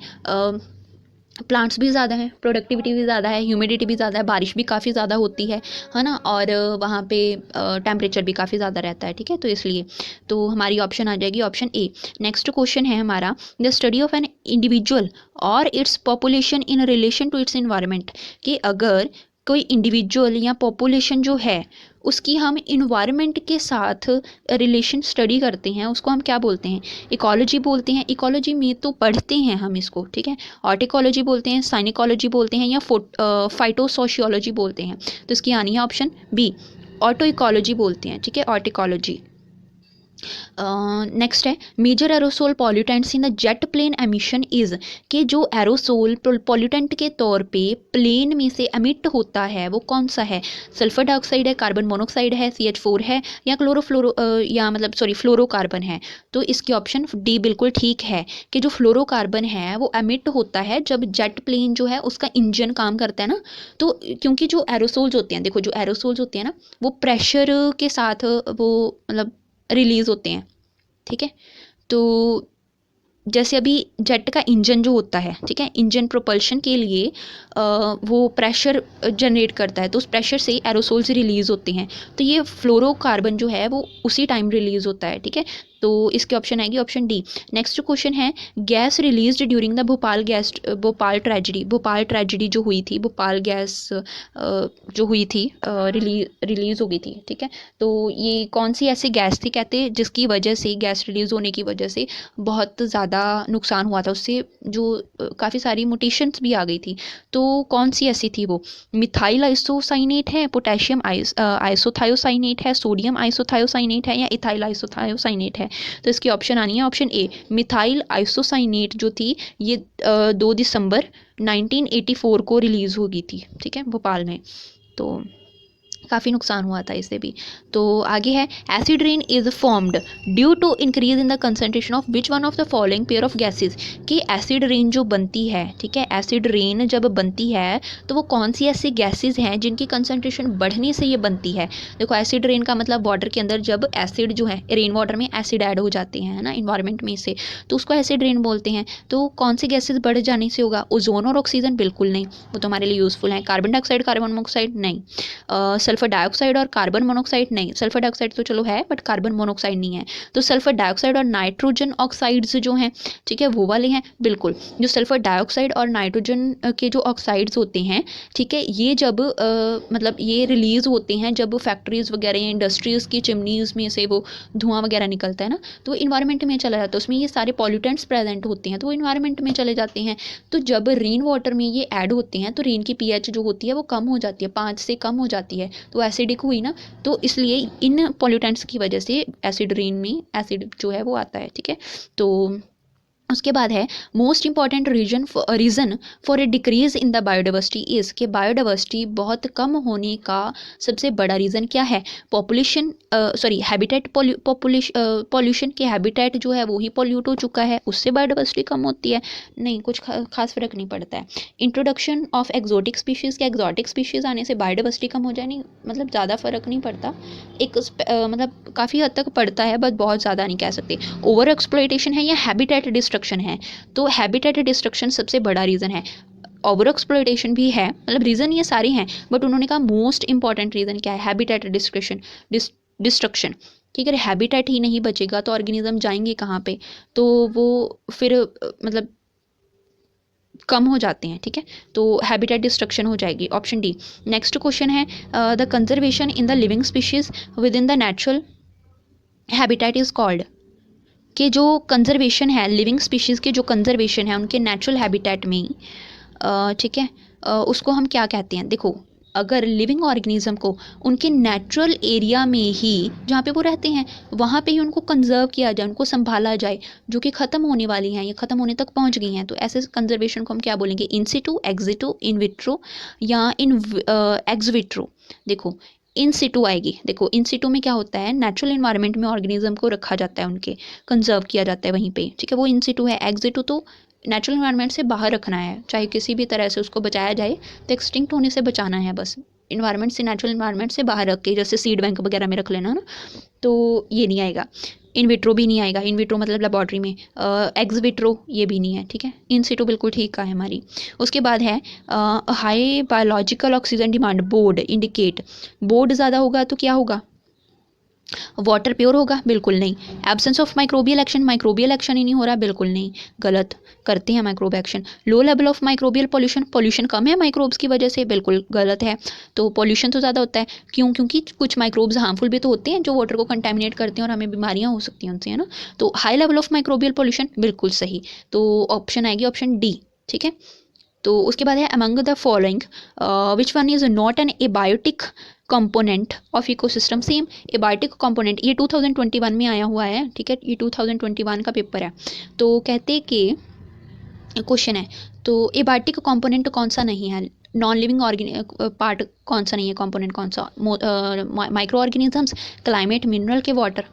प्लांट्स भी ज़्यादा हैं, प्रोडक्टिविटी भी ज़्यादा है, ह्यूमिडिटी भी ज़्यादा है, बारिश भी काफ़ी ज़्यादा होती है ना, और वहाँ पे टेम्परेचर भी काफ़ी ज़्यादा रहता है, ठीक है, तो इसलिए तो हमारी ऑप्शन आ जाएगी ऑप्शन ए। नेक्स्ट क्वेश्चन है हमारा, the study of an individual और its population in relation to its environment, कि अगर कोई इंडिविजुअल या पॉपुलेशन जो है उसकी हम इन्वायरमेंट के साथ रिलेशन स्टडी करते हैं, उसको हम क्या बोलते हैं, इकोलॉजी बोलते हैं। इकोलॉजी में तो पढ़ते हैं हम इसको, ठीक है, ऑर्टिकोलॉजी बोलते हैं, साइनिकोलॉजी बोलते हैं, या फाइटोसोशियोलॉजी बोलते हैं। तो इसकी आनी है ऑप्शन बी, ऑटो इकोलॉजी बोलते हैं, ठीक है, ऑर्टिकोलॉजी। नेक्स्ट है, major aerosol pollutants in the jet plane emission is, कि जो एरोसोल पॉल्यूटेंट के तौर पे प्लेन में से एमिट होता है वो कौन सा है, सल्फर डाइऑक्साइड है, कार्बन मोनोक्साइड है, CH4 है, या फ्लोरोकार्बन है। तो इसकी ऑप्शन डी बिल्कुल ठीक है, कि जो फ्लोरोकार्बन है वो एमिट होता है जब जेट प्लेन जो है उसका इंजन काम करता है ना। तो क्योंकि जो एरोसोल्स होते हैं, देखो जो एरोसोल्स होते हैं ना वो प्रेशर के साथ वो मतलब रिलीज़ होते हैं, ठीक है। तो जैसे अभी जेट का इंजन जो होता है, ठीक है, इंजन प्रोपल्शन के लिए वो प्रेशर जनरेट करता है, तो उस प्रेशर से एरोसोल्स रिलीज़ होते हैं। तो ये फ्लोरोकार्बन जो है वो उसी टाइम रिलीज़ होता है, ठीक है। तो इसके ऑप्शन आएगी ऑप्शन डी। नेक्स्ट क्वेश्चन है gas released during the Bhopal tragedy जो हुई थी, भोपाल गैस जो हुई थी रिलीज़ हो गई थी, ठीक है। तो ये कौन सी ऐसी गैस थी कहते जिसकी वजह से, गैस रिलीज़ होने की वजह से बहुत ज़्यादा नुकसान हुआ था, उससे जो काफ़ी सारी म्यूटेशंस भी आ गई थी। तो कौन सी ऐसी थी वो? मिथाइल आइसोसाइनेट है, पोटेशियम आइसोथायोसाइनेट है, सोडियम आइसोथायोसाइनेट है, या इथाइल आइसोथायोसाइनेट है। तो इसकी ऑप्शन आनी है ऑप्शन ए, मिथाइल आइसोसाइनेट जो थी ये 2 दिसंबर 1984 को रिलीज़ हो गई थी, ठीक है, भोपाल में। तो काफ़ी नुकसान हुआ था इससे भी। तो आगे है acid rain is formed due to increase in the concentration of which one of the following pair of gases. कि एसिड रेन जो बनती है, ठीक है, एसिड रेन जब बनती है तो वो कौन सी ऐसी गैसेज हैं जिनकी कंसनट्रेशन बढ़ने से ये बनती है। देखो एसिड रेन का मतलब वाटर के अंदर जब एसिड जो है, रेन वाटर में एसिड ऐड हो जाते हैं, है ना, इन्वायरमेंट में से, तो उसको एसिड रेन बोलते हैं। तो कौन सी गैसेज बढ़ जाने से होगा? ओजोन और ऑक्सीजन बिल्कुल नहीं, वो तो हमारे लिए यूज़फुल हैं। कार्बन डाइऑक्साइड, कार्बन मोनोऑक्साइड नहीं। सल्फर डाइऑक्साइड और कार्बन मोनोऑक्साइड नहीं। सल्फर डाइऑक्साइड तो चलो है बट कार्बन मोनोऑक्साइड नहीं है। तो सल्फर डाइऑक्साइड और नाइट्रोजन ऑक्साइड्स जो हैं, ठीक है, वो वाले हैं बिल्कुल। जो सल्फर डाइऑक्साइड और नाइट्रोजन के जो ऑक्साइड्स होते हैं, ठीक है, ये जब मतलब ये रिलीज़ होते हैं जब फैक्ट्रीज़ वगैरह या इंडस्ट्रीज़ की चिमनीज़ में से वो धुआं वगैरह निकलता है ना, तो इन्वायरमेंट में चला जाता है, उसमें ये सारे पॉल्यूटेंट्स प्रेजेंट होते हैं, तो वो इन्वायरमेंट में चले जाते हैं। तो जब रेन वाटर में ये ऐड होते हैं तो रेन की पीएच जो होती है वो कम हो जाती है, 5 से कम हो जाती है, तो एसिडिक हुई ना। तो इसलिए इन पॉल्यूटेंट्स की वजह से एसिड रेन में एसिड जो है वो आता है, ठीक है। तो उसके बाद है most important reason for a decrease in the biodiversity is, कि बायोडाइवर्सिटी बहुत कम होने का सबसे बड़ा रीज़न क्या है? पॉपुलेशन हैबिटेट पॉल्यूशन, के हैबिटेट जो है वो ही पॉल्यूट हो चुका है, उससे बायोडाइवर्सिटी कम होती है? नहीं, कुछ खास फर्क नहीं पड़ता है। इंट्रोडक्शन ऑफ एक्जोटिक स्पीशीज़, के एक्जोटिक स्पीशीज़ आने से बायोडाइवर्सिटी कम हो जाए? नहीं, मतलब ज़्यादा फर्क नहीं पड़ता, एक मतलब काफ़ी हद तक पड़ता है बट बहुत ज़्यादा नहीं कह सकते। ओवर एक्सप्लॉयटेशन है या हैबिटेट डिस्ट्रक्शन है? तो हैबिटेट डिस्ट्रक्शन सबसे बड़ा रीज़न है। ओवर एक्सप्लॉयटेशन भी है, मतलब रीज़न ये सारे हैं बट उन्होंने कहा मोस्ट इंपॉर्टेंट रीज़न क्या है? हैबिटेट डिस्ट्रक्शन, ठीक है। हैबिटेट ही नहीं बचेगा तो ऑर्गेनिज्म जाएंगे कहाँ पे? तो वो फिर मतलब कम हो जाते हैं, ठीक है। तो हैबिटेट डिस्ट्रक्शन हो जाएगी, ऑप्शन डी। नेक्स्ट क्वेश्चन है the conservation in the living species with in the natural habitat is called, कि जो कंजर्वेशन है लिविंग स्पीशीज़ के, जो कंजर्वेशन है उनके नेचुरल हैबिटेट में, ठीक है, उसको हम क्या कहते हैं? देखो अगर लिविंग ऑर्गेनिज्म को उनके नेचुरल एरिया में ही जहाँ पे वो रहते हैं वहाँ पे ही उनको कंजर्व किया जाए, उनको संभाला जाए, जो कि ख़त्म होने वाली हैं या ख़त्म होने तक पहुँच गई हैं, तो ऐसे कंजर्वेशन को हम क्या बोलेंगे? इन सिटू, एक्सिटू, इन विट्रो या इन एक्स विट्रो। देखो इन सिटू आएगी। देखो इन सिटू में क्या होता है? नेचुरल इन्वायरमेंट में ऑर्गेनिज्म को रखा जाता है, उनके कंजर्व किया जाता है वहीं पे, ठीक है, वो इन सिटू है। एक्सिटू तो नेचुरल इन्वायरमेंट से बाहर रखना है, चाहे किसी भी तरह से उसको बचाया जाए तो एक्सटिंक्ट होने से बचाना है बस, इन्वायरमेंट से, नेचुरल इन्वायरमेंट से बाहर रख के, जैसे सीड बैंक वगैरह में रख लेना ना, तो ये नहीं आएगा। इन विट्रो भी नहीं आएगा, इन विट्रो मतलब लेबॉर्ट्री में। एक्स विट्रो ये भी नहीं है, ठीक है। इन सिटू बिल्कुल ठीक है हमारी। उसके बाद है high biological oxygen demand board indicate, board ज़्यादा होगा तो क्या होगा? वाटर प्योर होगा? बिल्कुल नहीं। एब्सेंस ऑफ माइक्रोबियल एक्शन ही नहीं हो रहा? बिल्कुल नहीं, गलत, करते हैं microbe action. Low level of microbial pollution कम है माइक्रोब्स की वजह से? बिल्कुल गलत है। तो पॉल्यूशन तो ज़्यादा होता है, क्यों? क्योंकि कुछ माइक्रोब्स हार्मफुल भी तो होते हैं जो वाटर को कंटेमिनेट करते हैं और हमें बीमारियाँ हो सकती हैं उनसे, है ना। तो high level of microbial pollution बिल्कुल सही, तो ऑप्शन आएगी ऑप्शन डी, ठीक है। तो उसके बाद है among the following which one is not an abiotic component of ecosystem? Same abiotic component, ये 2021 में आया हुआ है, ठीक है, ये 2021 का पेपर है। तो कहते कि क्वेश्चन है, तो एबायोटिक कंपोनेंट कौन सा नहीं है? नॉन लिविंग पार्ट कौन सा नहीं है? कंपोनेंट कौन सा? माइक्रो ऑर्गेनिजम्स, क्लाइमेट, मिनरल के वाटर?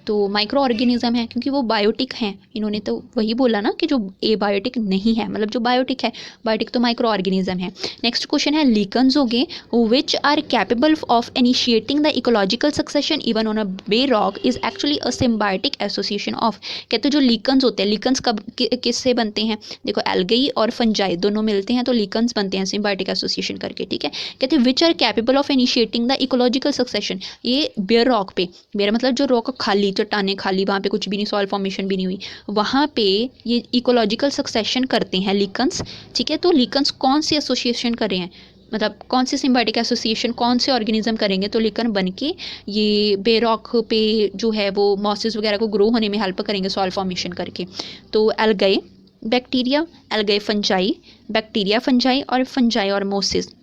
तो माइक्रो ऑर्गेनिज्म है क्योंकि वो बायोटिक हैं। इन्होंने तो वही बोला ना कि जो एबायोटिक नहीं है, मतलब जो बायोटिक है, बायोटिक तो माइक्रो ऑर्गेनिज्म है। नेक्स्ट क्वेश्चन है लिकन्स हो गए which are capable of initiating the ecological succession even on a bare rock is actually a symbiotic association of. कहते जो लिकन्स होते हैं, लिकन्स कब किससे बनते हैं? देखो एल्गेई और फंजाई दोनों मिलते हैं तो लिकन्स बनते हैं सिम्बायोटिक एसोसिएशन करके, ठीक है। कहते हैं which are capable of initiating the ecological succession, ये बेयर रॉक पे, बेयर मतलब जो रॉक खाली चट्टानें खाली, वहाँ पे कुछ भी नहीं, सॉइल फॉर्मेशन भी नहीं हुई, वहाँ पे ये इकोलॉजिकल सक्सेशन करते हैं लिकन्स, ठीक है। तो लिकन्स कौन सी एसोसिएशन कर रहे हैं, मतलब कौन सी सिम्बायोटिक एसोसिएशन, कौन से ऑर्गेनिज्म करेंगे, तो लिकन बन के ये बेरॉक पे जो है वो मॉसेस वगैरह को ग्रो होने में हेल्प करेंगे सॉइल फॉर्मेशन करके। तो algae bacteria, algae fungi, bacteria fungi, और फंजाई और मोसिस।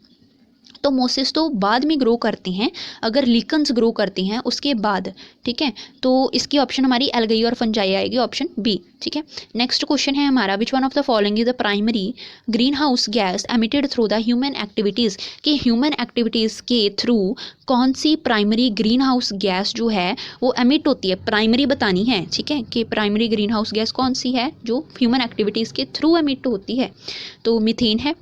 तो मोसिस तो बाद में ग्रो करते हैं, अगर लिकन्स ग्रो करते हैं उसके बाद, ठीक है। तो इसकी ऑप्शन हमारी एल्गाई और फंजाई आएगी, ऑप्शन बी, ठीक है। नेक्स्ट क्वेश्चन है हमारा, विच one of the following is the primary green house gas emitted through the human activities, कि ह्यूमन एक्टिविटीज़ के थ्रू कौन सी प्राइमरी ग्रीन हाउस गैस जो है वो एमिट होती है, प्राइमरी बतानी है, ठीक है, कि प्राइमरी ग्रीन हाउस गैस कौन सी है जो ह्यूमन एक्टिविटीज़ के थ्रू एमिट होती है। तो मीथेन है,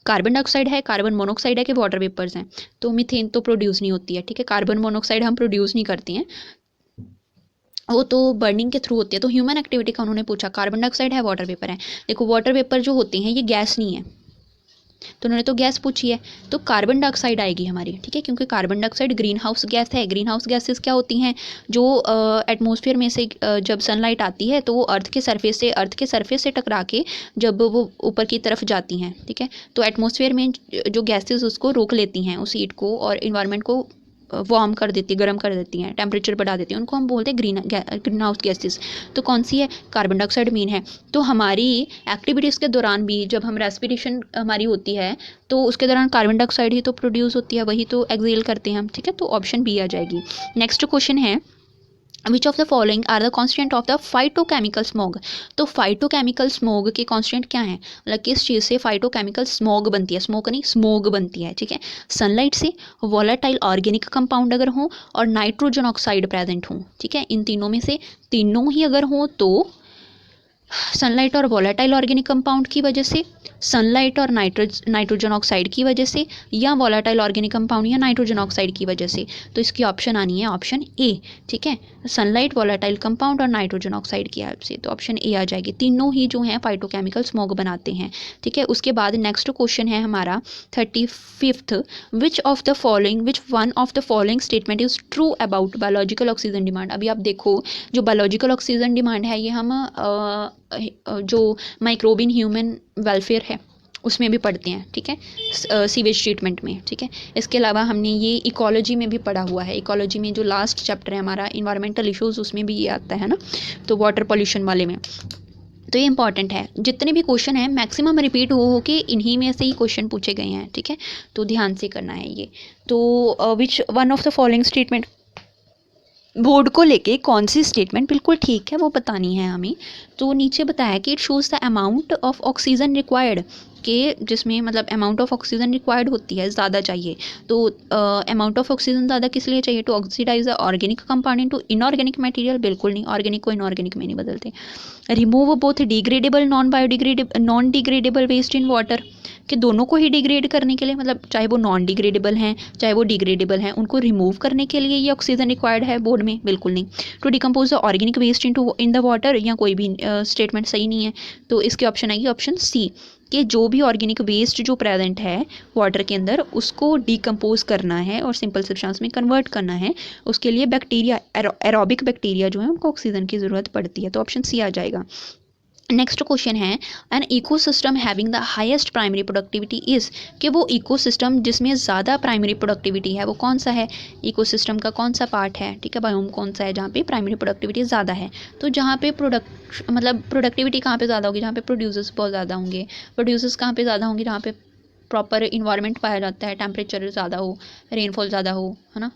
कार्बन डाइऑक्साइड है, कार्बन मोनोऑक्साइड है, कि वाटर वेपर्स हैं। तो मीथेन तो प्रोड्यूस नहीं होती है, ठीक है, कार्बन मोनोऑक्साइड हम प्रोड्यूस नहीं करते हैं, वो तो बर्निंग के थ्रू होती है। तो ह्यूमन एक्टिविटी का उन्होंने पूछा, कार्बन डाइऑक्साइड है, वाटर वेपर है। देखो वाटर वेपर जो होते हैं ये गैस नहीं है, तो उन्होंने तो गैस पूछी है, तो कार्बन डाइऑक्साइड आएगी हमारी, ठीक है, क्योंकि carbon dioxide green house gas है। ग्रीन हाउस गैसेस क्या होती हैं, जो एटमॉस्फेयर में से जब सनलाइट आती है तो वो अर्थ के सरफेस से टकरा के जब वो ऊपर की तरफ जाती हैं, ठीक है, तो एटमॉस्फेयर में जो गैसेस उसको रोक लेती हैं, उस हीट को, और इन्वायरमेंट को वार्म कर देती है, गर्म कर देती हैं, टेम्परेचर बढ़ा देती हैं, उनको हम बोलते हैं ग्रीन हाउस गैसेस। तो कौन सी है, कार्बन डाइऑक्साइड मेन है। तो हमारी एक्टिविटीज़ के दौरान भी जब हम रेस्पिरेशन हमारी होती है तो उसके दौरान कार्बन डाइऑक्साइड ही तो प्रोड्यूस होती है, वही तो एक्सहेल करते हैं हम, ठीक है। तो ऑप्शन बी आ जाएगी। नेक्स्ट क्वेश्चन है, which of the following are the constant of the phytochemical smog. तो फाइटोकेमिकल स्मॉग के कॉन्स्टेंट क्या है, मतलब किस चीज़ से फाइटोकेमिकल स्मॉग बनती है, स्मोक नहीं स्मॉग बनती है, ठीक है। सनलाइट से, वॉलेटाइल ऑर्गेनिक कंपाउंड अगर हो, और नाइट्रोजन ऑक्साइड प्रेजेंट हो, ठीक है, इन तीनों में से तीनों ही अगर हो तो सनलाइट और वॉलेटाइल ऑर्गेनिक कंपाउंड की वजह से, सनलाइट और नाइट्रोजन ऑक्साइड की वजह से, या वॉलेटाइल ऑर्गेनिक कंपाउंड या नाइट्रोजन ऑक्साइड की वजह से। तो इसकी ऑप्शन आनी है ऑप्शन ए, ठीक है, सनलाइट, वॉलेटाइल कंपाउंड और नाइट्रोजन ऑक्साइड की हेल्प से। तो ऑप्शन ए आ जाएगी, तीनों ही जो हैं फाइटोकेमिकल स्मॉग बनाते हैं, ठीक है। उसके बाद नेक्स्ट क्वेश्चन है हमारा 35th, which one of the following statement is true about biological oxygen demand. अभी आप देखो जो बायोलॉजिकल ऑक्सीजन डिमांड है ये हम जो माइक्रोबियन ह्यूमन वेलफेयर है उसमें भी पढ़ते हैं, ठीक है, सीवेज ट्रीटमेंट में, ठीक है। इसके अलावा हमने ये इकोलॉजी में भी पढ़ा हुआ है, इकोलॉजी में जो लास्ट चैप्टर है हमारा इन्वायरमेंटल इश्यूज उसमें भी ये आता है ना, तो वाटर पॉल्यूशन वाले में। तो ये इंपॉर्टेंट है, जितने भी क्वेश्चन हैं मैक्सिमम रिपीट हो के इन्हीं में से ही क्वेश्चन पूछे गए हैं, ठीक है, तो ध्यान से करना है ये। तो विच one of the following statement, board को लेके कौन सी स्टेटमेंट बिल्कुल ठीक है वो बतानी है हमें। तो नीचे बताया कि it shows the amount of oxygen required, के जिसमें मतलब अमाउंट ऑफ ऑक्सीजन रिक्वायर्ड होती है, ज़्यादा चाहिए। तो अमाउंट ऑफ ऑक्सीजन ज़्यादा किस लिए चाहिए, to oxidise the organic compound into inorganic material, बिल्कुल नहीं, ऑर्गेनिक को इनऑर्गेनिक में नहीं बदलते। Remove both degradable non degradable waste in water, कि दोनों को ही डिग्रेड करने के लिए, मतलब चाहे वो नॉन डिग्रेडेबल हैं चाहे वो डिग्रेडेबल हैं, उनको रिमूव करने के लिए ये ऑक्सीजन रिक्वायर्ड है बोर्ड में, बिल्कुल नहीं। To decompose the organic waste in the water, या कोई भी स्टेटमेंट सही नहीं है। तो इसके ऑप्शन आएगी ऑप्शन सी, कि जो भी ऑर्गेनिक वेस्ट जो प्रेजेंट है वाटर के अंदर उसको डिकम्पोज करना है और सिंपल सब्सटेंस में कन्वर्ट करना है, उसके लिए बैक्टीरिया, एरोबिक बैक्टीरिया जो है उनको ऑक्सीजन की ज़रूरत पड़ती है। तो ऑप्शन सी आ जाएगा। नेक्स्ट क्वेश्चन है, an ecosystem having the highest primary productivity is, कि वो इकोसिस्टम जिसमें ज़्यादा प्राइमरी प्रोडक्टिविटी है वो कौन सा है, इकोसिस्टम का कौन सा पार्ट है, ठीक है, बायोम कौन सा है जहाँ पे प्राइमरी प्रोडक्टिविटी ज़्यादा है। तो जहाँ पे प्रोडक्टिविटी कहाँ पे ज़्यादा होगी, जहाँ पे प्रोड्यूसर्स बहुत ज़्यादा होंगे। प्रोड्यूसर्स कहाँ पे ज़्यादा होंगे, जहाँ पे प्रॉपर इन्वायरमेंट पाया जाता है, टेम्परेचर ज़्यादा हो, रेनफॉल ज़्यादा हो, है ना,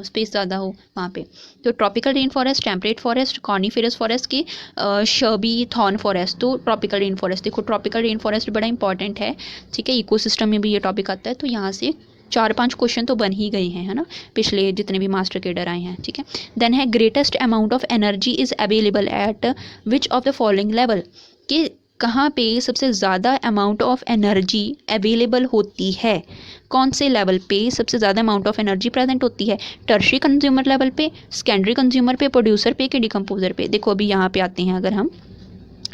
स्पेस ज़्यादा हो वहाँ पे। तो tropical rain forest, temperate forest, coniferous forest की शर्बी थॉर्न फॉरेस्ट। तो ट्रॉपिकल रेन फॉरेस्ट, देखो ट्रॉपिकल रेन फॉरेस्ट बड़ा इंपॉर्टेंट है, ठीक है, इकोसिस्टम में भी ये टॉपिक आता है। तो यहाँ से 4-5 क्वेश्चन तो बन ही गए हैं, है ना, पिछले जितने भी मास्टर केडर आए हैं, ठीक है। देन है greatest amount of energy is available at which of the following level, कि कहाँ पे सबसे ज़्यादा अमाउंट ऑफ एनर्जी अवेलेबल होती है, कौन से लेवल पे सबसे ज़्यादा अमाउंट ऑफ एनर्जी प्रेजेंट होती है, टर्शियरी कंज्यूमर लेवल पे, सेकेंडरी कंज्यूमर पे, प्रोड्यूसर पे, कि डिकम्पोजर पे। देखो अभी यहाँ पे आते हैं अगर हम,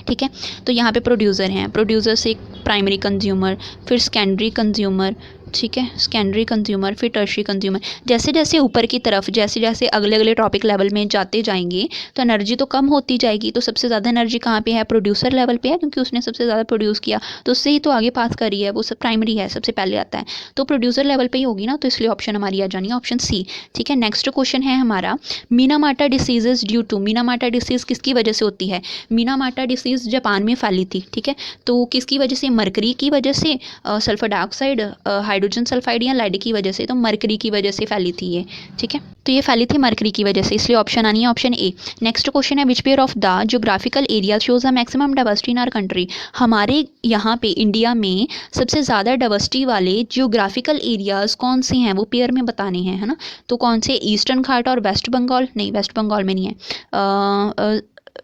ठीक है, तो यहाँ पे प्रोड्यूसर हैं, प्रोड्यूसर से प्राइमरी कंज्यूमर, फिर सेकेंडरी कंज्यूमर, ठीक है, सेकेंडरी कंज्यूमर, फिर टर्शरी कंज्यूमर। जैसे जैसे ऊपर की तरफ, जैसे जैसे अगले अगले टॉपिक लेवल में जाते जाएंगे तो एनर्जी तो कम होती जाएगी। तो सबसे ज़्यादा एनर्जी कहाँ पे है? प्रोड्यूसर लेवल पे है, क्योंकि उसने सबसे ज़्यादा प्रोड्यूस किया तो उससे ही तो आगे पास करी है, वो सब प्राइमरी है, सबसे पहले आता है, तो प्रोड्यूसर लेवल पे ही होगी ना, तो इसलिए ऑप्शन हमारी आ जानी है ऑप्शन सी। ठीक है, नेक्स्ट क्वेश्चन है हमारा, Minamata diseases due to. Minamata disease किसकी वजह से होती है? मीनामाटा डिसीज जापान में फैली थी। ठीक है, तो किसकी वजह से? मरकरी की वजह से, सल्फर डाइऑक्साइड, हाइड्रोजन सल्फाइड या लेड की वजह से? तो मरकरी की वजह से फैली थी ये। ठीक है, तो ये फैली थी मरकरी की वजह से, इसलिए ऑप्शन आनी है ऑप्शन ए। नेक्स्ट क्वेश्चन है, which pair of the geographical area shows a maximum diversity in our country. हमारे यहाँ पे इंडिया में सबसे ज़्यादा डाइवर्सिटी वाले जियोग्राफिकल एरियाज कौन से हैं, वो पेयर में बताने हैं, है ना। तो कौन से? ईस्टर्न घाट और वेस्ट बंगाल, नहीं वेस्ट बंगाल में नहीं है,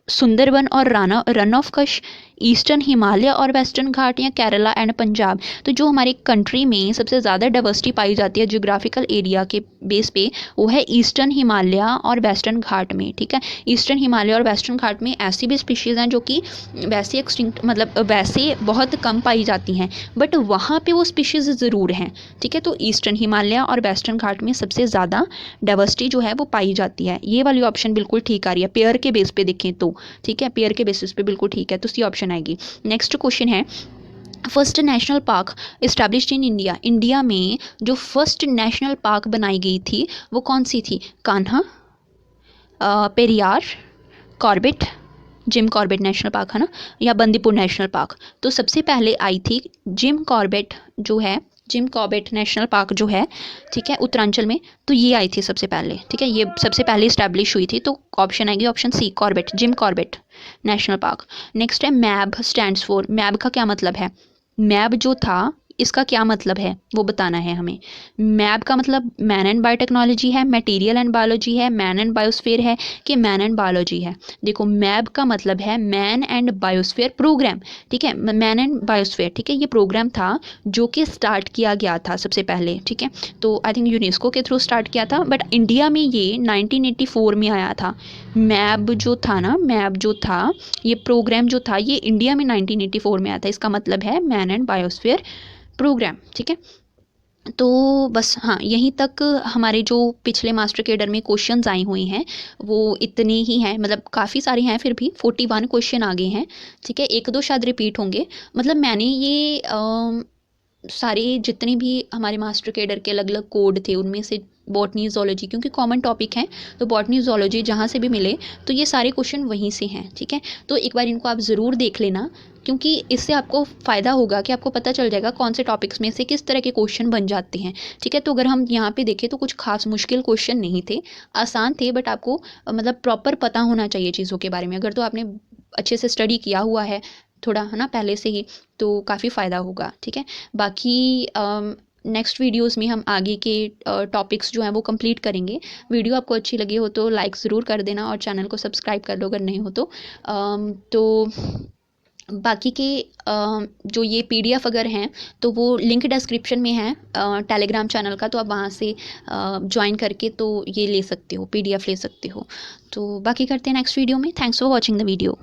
सुंदरबन और run of Kutch, eastern Himalaya और वेस्टर्न घाट, या केरला एंड पंजाब। तो जो हमारी कंट्री में सबसे ज़्यादा डाइवर्सिटी पाई जाती है जियोग्राफिकल एरिया के बेस पे, वो है ईस्टर्न हिमालय और वेस्टर्न घाट में। ठीक है, ईस्टर्न हिमालय और वेस्टर्न घाट में ऐसी भी स्पीशीज़ हैं जो कि वैसे एक्सटिंक्ट, मतलब वैसे बहुत कम पाई जाती हैं, बट वहाँ पे वो स्पीशीज़ ज़रूर हैं। ठीक है, तो ईस्टर्न हिमालय और वेस्टर्न घाट में सबसे ज़्यादा डाइवर्सिटी जो है वो पाई जाती है। ये वाली ऑप्शन बिल्कुल ठीक आ रही है पेयर के बेस पे देखें तो। ठीक है, पेयर के बेसिस पे बिल्कुल ठीक है, तो सी ऑप्शन आएगी। नेक्स्ट क्वेश्चन है, first national park established in India. India में जो फर्स्ट नेशनल पार्क बनाई गई थी वो कौन सी थी? Kanha, Periyar, Corbett, Jim Corbett National park है ना, या बंदीपुर नेशनल पार्क। तो सबसे पहले आई थी जिम कॉर्बेट, जो है जिम कॉर्बेट नेशनल पार्क जो है, ठीक है, उत्तरांचल में, तो ये आई थी सबसे पहले। ठीक है, ये सबसे पहले इस्टेब्लिश हुई थी, तो ऑप्शन आएगी option C, Corbett, Jim Corbett National Park. Next है, मैब स्टैंड्स फॉर। मैब का क्या मतलब है? मैब जो था इसका क्या मतलब है वो बताना है हमें। मैब का मतलब मैन एंड बायोटेक्नोलॉजी है, मटेरियल एंड बायोलॉजी है, मैन एंड बायोस्फीयर है, कि मैन एंड बायोलॉजी है। देखो, मैब का मतलब है मैन एंड बायोस्फीयर प्रोग्राम। ठीक है, मैन एंड बायोस्फीयर, ठीक है, ये प्रोग्राम था जो कि स्टार्ट किया गया था सबसे पहले। ठीक है, तो आई थिंक यूनेस्को के थ्रू स्टार्ट किया था, बट इंडिया में ये 1984 में आया था। मैब जो था ना, मैब जो था, ये प्रोग्राम जो था, ये इंडिया में 1984 में आया था। इसका मतलब है मैन एंड बायोस्फीयर प्रोग्राम। ठीक है, तो बस हाँ, यहीं तक हमारे जो पिछले मास्टर केडर में क्वेश्चंस आए हुए हैं वो इतने ही हैं, मतलब काफ़ी सारे हैं, फिर भी 41 क्वेश्चन आ गए हैं। ठीक है, एक दो शायद रिपीट होंगे। मतलब मैंने ये सारे जितने भी हमारे मास्टर केडर के अलग अलग कोड थे उनमें से बॉटनी ज़ूलॉजी, क्योंकि कॉमन टॉपिक हैं, तो बॉटनी ज़ूलॉजी जहाँ से भी मिले तो ये सारे क्वेश्चन वहीं से हैं। ठीक है, तो एक बार इनको आप ज़रूर देख लेना, क्योंकि इससे आपको फ़ायदा होगा कि आपको पता चल जाएगा कौन से टॉपिक्स में से किस तरह के क्वेश्चन बन जाते हैं। ठीक है, तो अगर हम यहाँ पे देखें तो कुछ खास मुश्किल क्वेश्चन नहीं थे, आसान थे, बट आपको मतलब प्रॉपर पता होना चाहिए चीज़ों के बारे में। अगर तो आपने अच्छे से स्टडी किया हुआ है थोड़ा, है ना, पहले से ही, तो काफ़ी फ़ायदा होगा। ठीक है, बाकी नेक्स्ट वीडियोस में हम आगे के टॉपिक्स जो हैं वो कंप्लीट करेंगे। वीडियो आपको अच्छी लगी हो तो लाइक ज़रूर कर देना और चैनल को सब्सक्राइब कर लो अगर नहीं हो तो बाकी के जो ये पीडीएफ अगर हैं तो वो लिंक डिस्क्रिप्शन में है टेलीग्राम चैनल का, तो आप वहाँ से ज्वाइन करके तो ये ले सकते हो, पीडीएफ ले सकते हो। तो बाकी करते हैं नेक्स्ट वीडियो में। Thanks for watching the video.